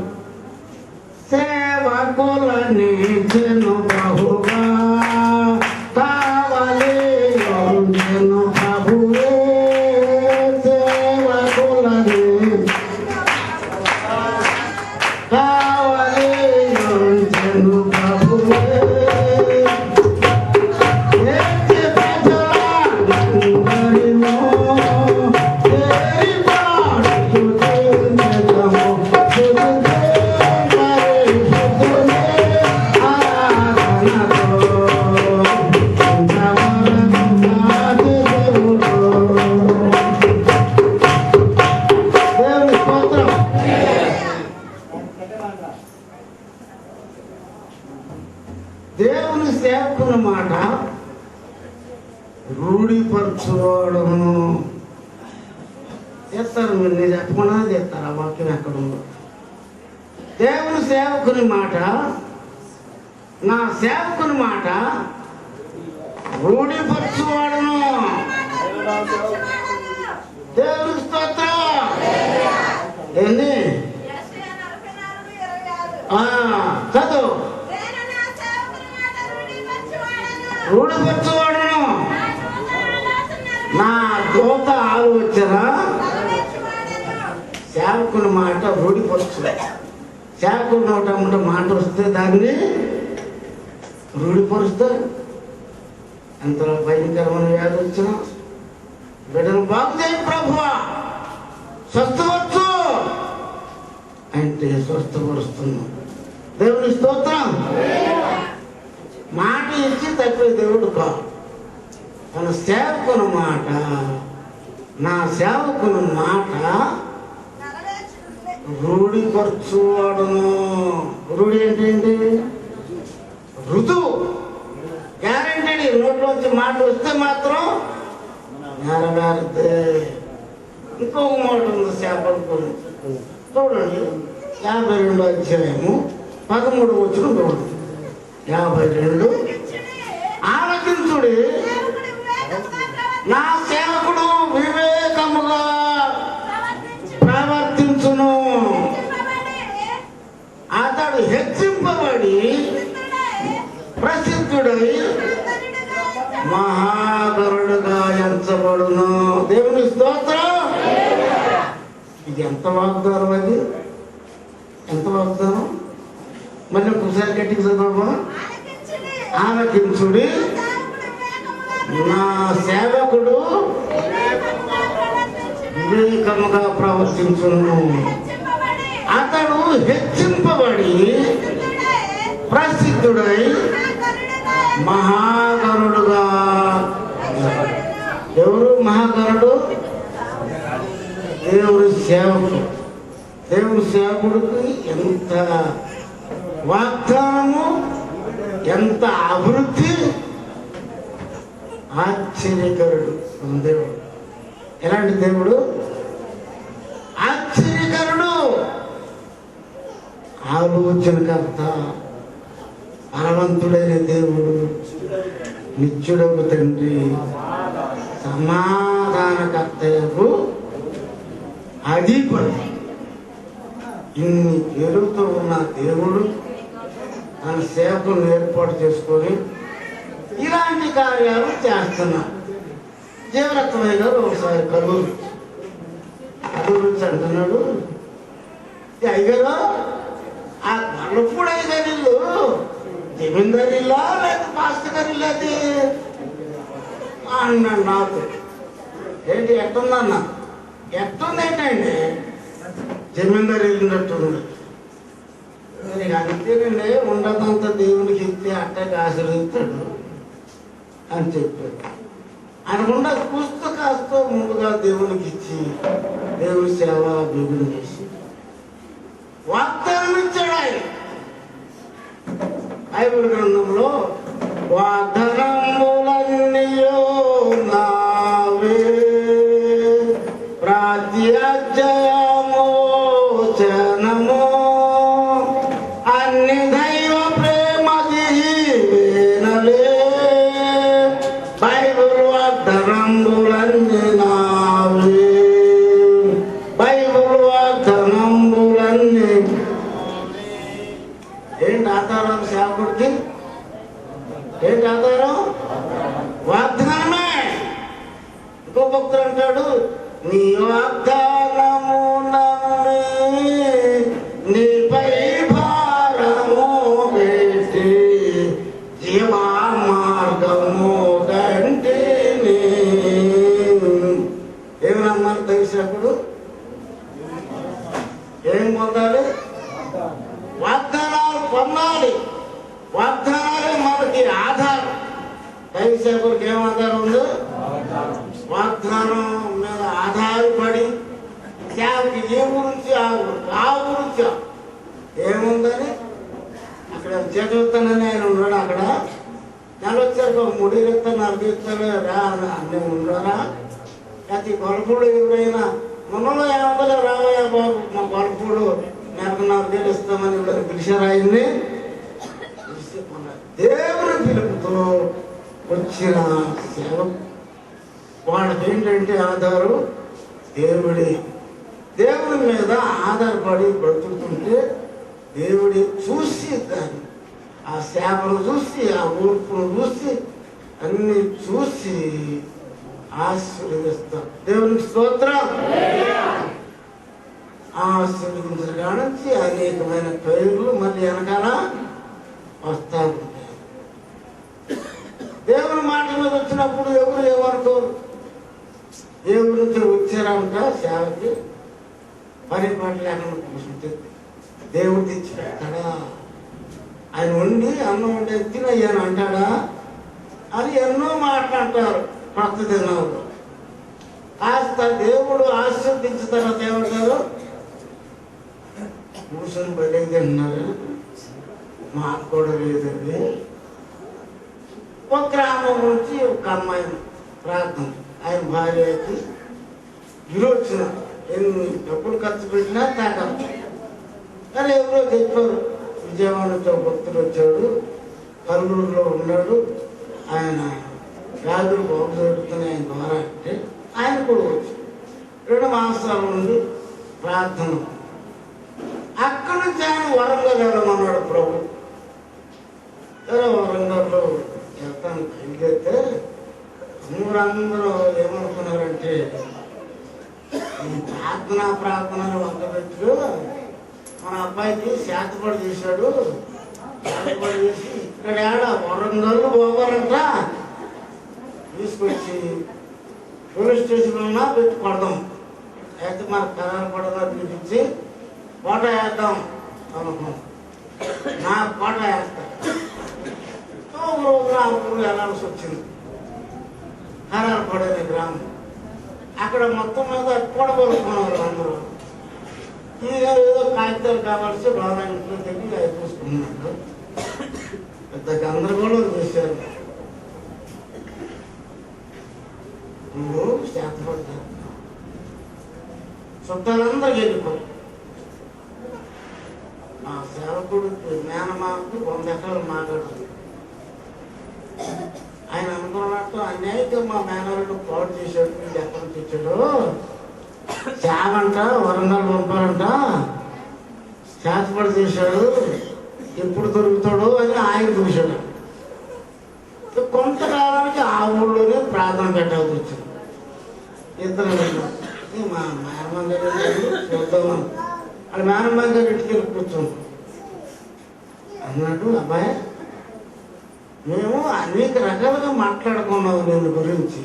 సేవకులని చెను బహుగా కావలి చెను ప్రభువే. సేవకులని కావలి చెను ప్రభువే. Thank you. మాట రూఢిపరచుకోవడము. చేస్తారు మీరు, నేను చెప్పకుండా చేస్తారు. ఆ వాక్యం ఎక్కడ ఉందో. దేవుని సేవకుని మాట, నా సేవకుని మాట రూఢిపరచువాడను. దేవుని స్తోత్రం. ఏంది చదువు. రూఢిపరచువాడను, నా దూత ఆలోచన. సేవకుని మాట రూఢిపరచు. సేవకుని నోట ఉంటే మాట వస్తే దాన్ని రూఢిపరుస్తే ఎంత భయంకరమైన వ్యాధి వచ్చినా బిడ్డను బాగు చేయి ప్రభువా, స్వస్థవచ్చు అంటే స్వస్థపరుస్తున్నాం. దేవుని స్తోత్రం. మాట ఇచ్చి తప్పే దేవుడు కాదు. తన సేవకుని మాట, నా సేవకుని మాట రూఢిపరచువాడును. రూఢి ఏంటి? రుజువు, గ్యారెంటీ. నోట్లోంచి మాట వస్తే మాత్రం నెరవేరుతే. ఇంకొక మాట ఉంది సేపల గురించి చూడండి. 52వ అధ్యాయము 13వ వచనం చూడండి. 52. ఆలకించుడి, నా సేవకుడు వివేకముగా ప్రవర్తించును. అతడు హెచ్చింపబడి ప్రసిద్ధుడై మహాగరుడుగా ఎంచబడును. దేవుని స్తోత్రం. ఇది ఎంత వాగ్దానం? అది ఎంత వాగ్దానం? మళ్ళీ ఒకసారి గట్టిగా చదవమా. ఆలకించుడి, నా సేవకుడు వివేకముగా ప్రవర్తించును. అతడు హెచ్చింపబడి ప్రసిద్ధుడై మహాగరుడుగా. ఎవరు మహాగరుడు? దేవుడి సేవకుడు. దేవుడి సేవకుడికి ఎంత వాగ్దానము, ఎంత అభివృద్ధి. ఆశ్చర్యకరుడు దేవుడు. ఎలాంటి దేవుడు? ఆశ్చర్యకరుడు, ఆలోచనకర్త, బలవంతుడైన దేవుడు, నిత్యుడకు తండ్రి, సమాధానకర్తకు అధిపతి. ఇన్ని పేరుతో ఉన్న దేవుడు తన సేవకులను ఏర్పాటు చేసుకొని ఇలాంటి కార్యాలు చేస్తున్నారు. జీవరత్నయ్య గారు ఒకసారి కల్లూరు అంటున్నాడు, అయ్యగారు ఆ గొల్లపూడి అయ్యగారి ఇల్లు జమీందారి ఇల్లా లేదా పాస్టర్ గారి ఇల్లు అది అన్నాడు నాకు. ఏంటి ఎట్టుందన్నా? ఎట్టుంది ఏంటండి? జమీందారు వెళ్ళినట్టుంది. అంతేనండి, ఉండదంతా దేవునికి ఇస్తే అట్టకి ఆశీర్వదిస్తాడు అని చెప్పాడు. అనుకుండా పుస్తక కాస్త ముందుగా దేవునికి ఇచ్చి దేవుని సేవ అభివృద్ధి చేసి వాగ్దానం ఇచ్చాడు ఆయన. బైబిల్ గ్రంథంలో వాగ్దానములన్నీయో నావే, ప్రత్యక్షమోచనము అన్ని దైవ ప్రేమ దీవెనలే. బైబిల్ వాగ్దానములన్నీ నావే, బైబిల్ వాగ్దానములన్నీ. ఏంటి ఆధారం సేవకుడికి? ఏంటి ఆధారం? వాగ్దానమే. ఇంకో భక్తుడు అంటాడు, నీ వాగ్దానము నమ్మి నీపై భారము పెట్టి జీవా మార్గము కంటే. ఏమి నమ్మాలి తెలిసినప్పుడు? ఏం పొందాలి? వాగ్దానాలు పొందాలి. వాగ్దానాలే మనకి ఆధారం. దైవసేవకుడికి ఏం ఆధారం ఉంది? వాగ్దానం మీద ఆధారపడి సేవకి ఏ గురించి ఆ గురించి ఏముందని అక్కడ చేతుతానని ఆయన ఉన్నాడు. అక్కడ నెల వచ్చారు ఒక 3 ఇస్తారు 4 ఇస్తారు రా అన్నీ ఉండరా ప్రతి కొలపుడు ఎవరైనా మనలో ఏమవుతుందో రావయ్యా బాబు మా కొలపుడు నెలకు 4,000 ఇస్తామని ఎవరైనా పిలిచారా ఆయన్ని? దేవుని పిలుపుతో వచ్చిన సేవ వాళ్ళకి ఏంటంటే ఆధారం దేవుడి మీద ఆధారపడి బ్రతుకుతుంటే దేవుడి చూసి దాన్ని ఆ సేవను చూసి ఆ ఊర్పును చూసి అన్ని చూసి ఆశీర్వదిస్తారు. దేవునికి స్తోత్రం. ఆశీర్వదించిన కాడ నుంచి అనేకమైన పేర్లు మళ్ళీ వెనకాల వస్తా ఉంటాయి. దేవుని మాట మీద వచ్చినప్పుడు ఎవరు ఏమనుకోరు. దేవుడి నుంచి వచ్చారంట సేవకి పని పాట లేకుండా కూర్చుంటే దేవుడు తెచ్చి పెడతాడా? ఆయన వండి అన్నం వండి తినయ్యాను అంటాడా అని ఎన్నో మాట్లాడతారు కొత్త దినాల్లో. కాస్త దేవుడు ఆశీర్వదించిన తర్వాత ఏమంటారు? కూర్చొని బయటకు తింటున్నారు, మాకు కూడా లేదండి. ఒక గ్రామం నుంచి ఒక అమ్మాయిని ప్రార్థన, ఆయన భార్యకి విరోచన ఎన్ని డబ్బులు ఖర్చు పెట్టినా తాగచ్చు. కానీ ఎవరో చెప్పారు, విజయవాడ నుంచి ఒక భక్తుడు వచ్చాడు, కర్నూలులో ఉన్నాడు, ఆయన వ్యాధులు బాగు జరుగుతున్నాయి ఆయన ద్వారా అంటే ఆయన కూడా వచ్చి 2 మాసాల నుండి ప్రార్థన. అక్కడి నుంచి ఆయన వరంగల్ వెళ్ళమన్నాడు ప్రభు. వరంగల్లో వెళ్తాను బయలుదేరితే అందరూ ఏమనుకున్నారంటే ఈ ప్రార్థన వంట పెట్టుకు మన అబ్బాయికి శాతపడి చేశాడు, శాతపడి చేసి ఇక్కడ వరంగల్ పోవాలంట, తీసుకొచ్చి పోలీస్ స్టేషన్లో పెట్టి కొడదాం, అయితే మన కరారు పడగా పిలిపించి కోట వేద్దాం అనుకున్నాం. నా కోట వేస్తా రోజు ఆ ఊరు వెళ్ళాల్సి వచ్చింది. కరారు పడేది గ్రామం. అక్కడ మొత్తం మీద కూడబోలుకున్నారు అందరూ. ఏదో కాగితాలు కావాల్సి బాగా ఇంట్లో తెగి అవి చూసుకున్నాడు. పెద్ద గందరగోళం చేశారు. నువ్వు శాతపడ్డా చుట్టాలందరూ వెళ్ళిపోయి ఆ సేవకుడు మేనమాకు 100 ఎకరాలు మాట్లాడు. ఆయన అనుకున్నట్టు అన్యాయంగా మా మేనవాళ్ళు పాడు చేశాడు, వీళ్ళు ఎక్కడి నుంచి వచ్చాడు, సేవంట వరంగల్ పంపారంట, శాతపడి చేశాడు, ఎప్పుడు దొరుకుతాడు అని ఆయన చూశాడు. కొంతకాలానికి ఆ ఊళ్ళోనే ప్రార్థన పెట్టాల్సి వచ్చింది. ఇద్దరు మా మేనమ్మ గారు చూద్దామని అది మేనమ్మ గారు ఇంటికి కూర్చోండి అన్నాడు. అబ్బాయి మేము అనేక రకాలుగా మాట్లాడుకున్నాము నేను గురించి,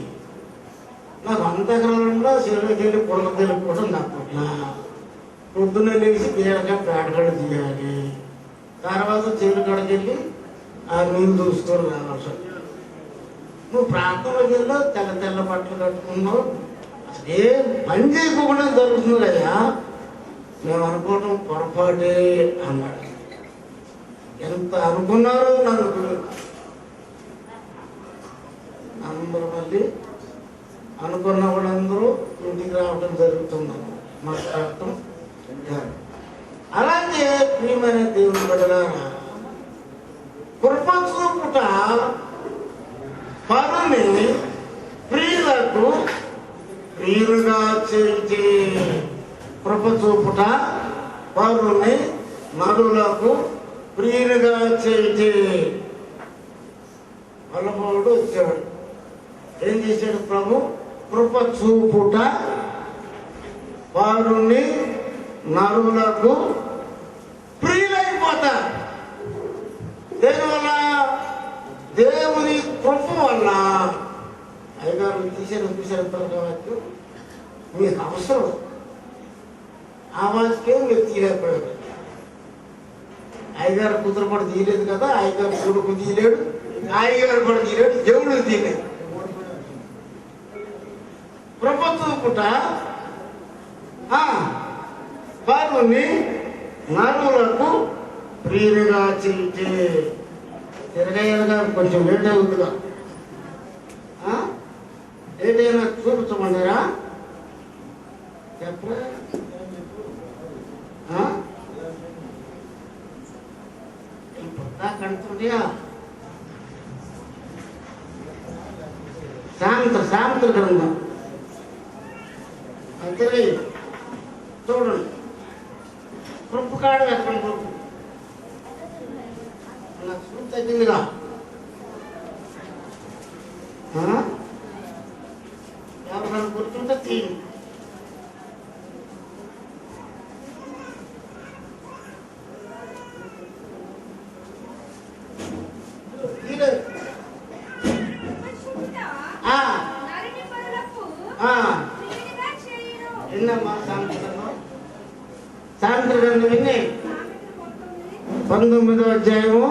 నాకు 100 ఎకరాలలో చెరువుకి వెళ్ళి పొలం తెలుపుకోవడం తప్పట్లా, పొద్దున్నే లేచి బీరకాయ పేటకడ తీయాలి, తర్వాత చెరువు కడకి వెళ్ళి ఆ నీళ్ళు దూసుకొని రావాలి. నువ్వు ప్రాంతంలోకి వెళ్ళి తెల్ల బట్టలు కట్టుకున్నావు, అసలు ఏం పని చేయకుండా జరుగుతుంది కదా, మేము అనుకోవటం పొరపాటే అన్నాడు. ఎంత అనుకున్నారో నన్ను అందరూ మళ్ళీ అనుకున్న వాళ్ళందరూ ఇంటికి రావడం జరుగుతున్నారు, మాట్లాడటం. అలాగే ప్రియమైన దేవుని బిడ్డలారా, కృప చూపుట పరుని ప్రియులకు ప్రియులుగా చేయించి, కృప చూపుట పరుని నరులకు ప్రియులుగా చేయించి. వల్లభవుడు వచ్చాడు, ఏం చేశాడు ప్రభు? కృప చూపుట వారుని నరులకు ప్రియులైపోతారు. దేనివల్ల? దేవుని కృప వల్ల. అయ్యగారు చూశారు కావచ్చు, మీకు అవసరం ఆ వాటికే మీరు తీయలేకపోయారు. అయ్యగారు కుదురు కూడా తీయలేదు కదా, అయ్యగారు కొడుకు తీయలేడు, అయ్యగారు కూడా తీయలేడు, దేవుడు తీయలేదు. ప్రభుత్వం పుట వారిని నరులకు ప్రియులుగా చేయించి. తిరగయ్యారుగా కొంచెం లేట్ అవుతుందిగా. లేట్ అయినా చూపించమన్నారా చెప్పరా? ఇప్పుడు కంటుండియా సాయంత్ర గ్రంథం తిరిగి చూడండి. కృప్పు కాడు ఎక్కడ కృప్పు నాకు చూపు తగ్గిందిగా. ఎవరైనా గుర్తుంటే తీయండి. విన్నమ్మా సాయంత్ర గ్రంథం విని 19వ అధ్యాయము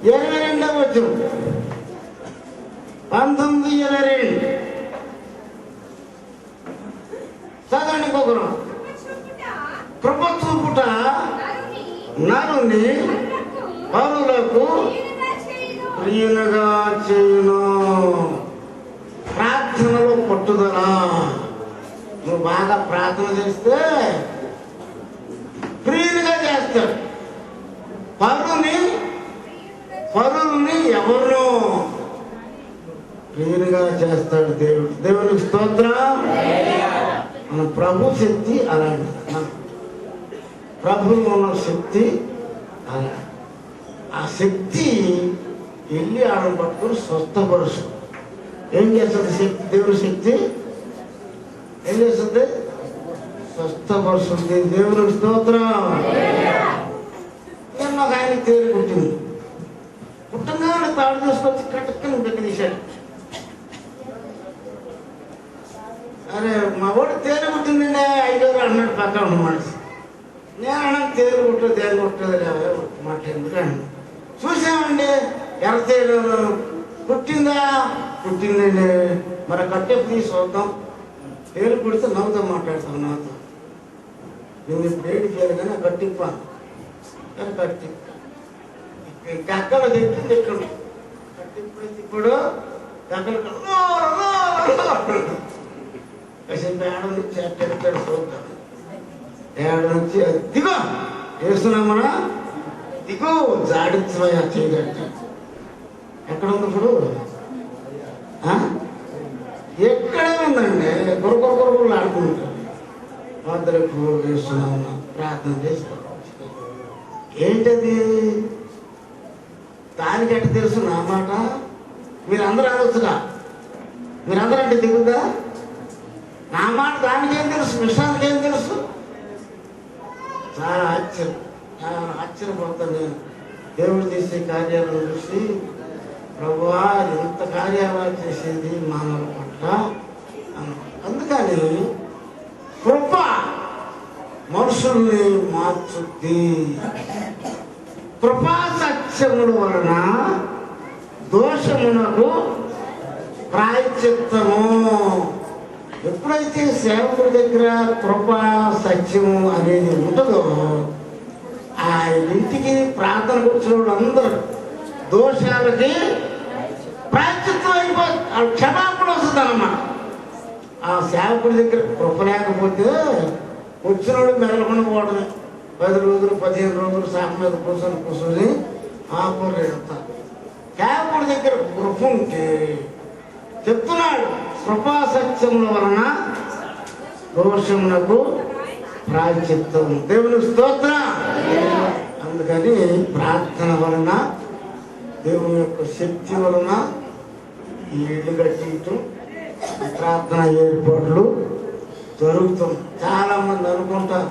22వ వచనం. 19:22 చదవండి ఇంకొకరు. కృప చూపుట నరుని పరులకు ప్రియులుగా చేయును. ప్రార్థనలో పట్టుదల. నువ్వు బాగా ప్రార్థన చేస్తే ప్రియులుగా చేస్తాడు. పరుల్ని ఎవరు ప్రియులుగా చేస్తాడు దేవుడు. దేవునికి స్తోత్రం. మన ప్రభు శక్తి అలాంటి. ప్రభువు ఉన్న శక్తి అలా. ఆ శక్తి వెళ్ళి ఆడని పట్టుకుని స్వస్థపరుచు. ఏం చేస్తుంది శక్తి? దేవుని శక్తి ఏం చేస్తుంది? స్వస్థపరుస్తుంది. దేవునికి స్తోత్రం. నేను ఒక ఆయన తేలి పుట్టింది. పుట్టంగానే తాడు తీసుకొచ్చి కట్టక్కని దగ్గర తీశాడు. అరే మా వాడు తేలి పుట్టిందండి 5 రోజులు అన్నాడు పక్కన ఉన్న మనిషి. నేను అన్నా తేలి పుట్టదు తేలి పుట్టదు మాట ఎందుకండి. చూసామండి ఎర్ర తేలు పుట్టిందా? పుట్టిందండి. మరి కట్టెప్పు తీసి చూద్దాం. తేలి పుడితే నవ్వుతో మాట్లాడతాను నాతో. నేను ఇప్పుడు ఏడు చేయాలి కానీ కట్టిప్పాను కానీ కట్టి గక్కలు తెచ్చింది ఇక్కడ కట్టిపోయింది. ఇప్పుడు గక్కలు కాసేపు ఏడ నుంచి అట్టెడతాడు చూద్దాం. ఏడ నుంచి దిగో వేస్తున్నామన్నా దిగో జాడించమయ్యా చేయగట్ట. ఎక్కడ ఉంది ఇప్పుడు? ఎక్కడే ఉందండి. గురగురు ఆడుకుంటాడు. మద్దరికి వేస్తున్నామన్నా ప్రార్థన చేస్తాం. ఏంటది? దానికి ఎట్ట తెలుసు నా మాట? మీరందరూ అనొచ్చుగా. మీరందరూ అంటే దిగుదా? నా మాట దానికి ఏం తెలుసు? విషయానికి ఏం తెలుసు? చాలా ఆశ్చర్యపోతాను నేను దేవుడు చేసే కార్యాలను చూసి. ప్రభువా ఎంత కార్యాలు చేసేది మానవుల పట్ల. అందుకని కృప మనుషుల్ని మార్చుద్ది. కృపా సత్యముల వలన దోషమునకు ప్రాయశ్చిత్తము. ఎప్పుడైతే సేవకుడి దగ్గర కృపా సత్యము అనేది ఉంటుందో ఆ ఇంటికి ప్రార్థన వచ్చిన వాళ్ళు అందరూ దోషాలకి ప్రాయశ్చిత్తం అయిపోతుంది. క్షమాపణ వస్తుంది అన్నమాట. ఆ సేవకుడి దగ్గర కృప లేకపోతే వచ్చిన వాళ్ళు మెదలకుండా పోవడమే. 10 రోజులు 15 రోజులు సాప మీద కూర్చొని ఆపరేస్తారు. సేవకుడి దగ్గర కృప ఉంటే చెప్తున్నాడు కృపా సత్యముల వలన దోషమునకు ప్రాయశ్చిత్తం. దేవుని స్తోత్రం. అందుకని ప్రార్థన వలన దేవుని యొక్క శక్తి వలన ఈ ఇల్లు కట్టించడం ప్రార్థన ఏర్పాట్లు జరుగుతుంది. చాలా మంది అనుకుంటారు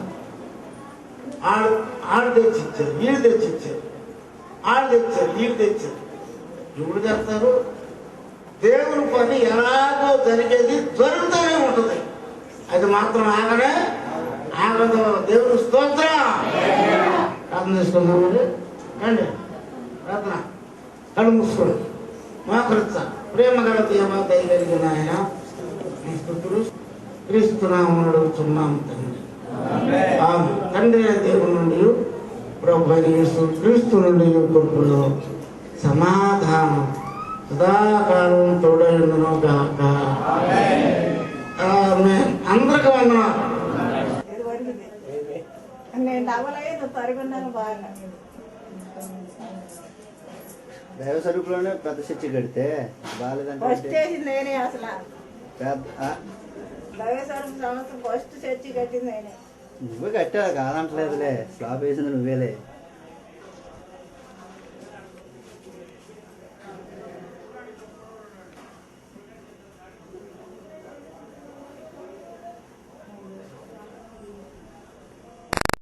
ఆడు తెచ్చిచ్చారు, వీళ్ళు తెచ్చిచ్చారు, ఆడు తెచ్చారు, వీళ్ళు తెచ్చారు. ఇప్పుడు చేస్తారు. దేవుని పని ఎలాగో జరిగేది జరుగుతూనే ఉంటుంది. అది మాత్రం ఆగదు. దేవుని స్తోత్రం. ప్రార్థన చేసుకుందాం. మరి రండి ప్రార్థన. కళ్ళు మూసుకోండి. మోకరిస్తా. ప్రేమ గల దేవ దయగలిగిన ఆయన నీ స్తుతులు క్రీస్తునామమున అడుగుతున్నాం తండ్రి. తండ్రి దేవుని నుండి ప్రభు యేసు క్రీస్తు నుండి కృపలో సమాధానం సదాకాలం తోడైండును గాక. ఆమేన్. అందరికీ వందనాలు. ఇది వరకుది. నేను నవ్వలేదు తరుగున్నాను బాగా. దైవ సరుకులోనే పెద్ద చర్చి కడితే బాగాలేదంటే ఫస్ట్ చేసింది నేనే అసలు. పెద్ద దైవస్వరం సంవత్సరం ఫస్ట్ చర్చి కట్టింది నేనే. నువ్వే కట్టావు కాదంటలేదులే, స్లాబ్ వేసింది నువ్వేలే.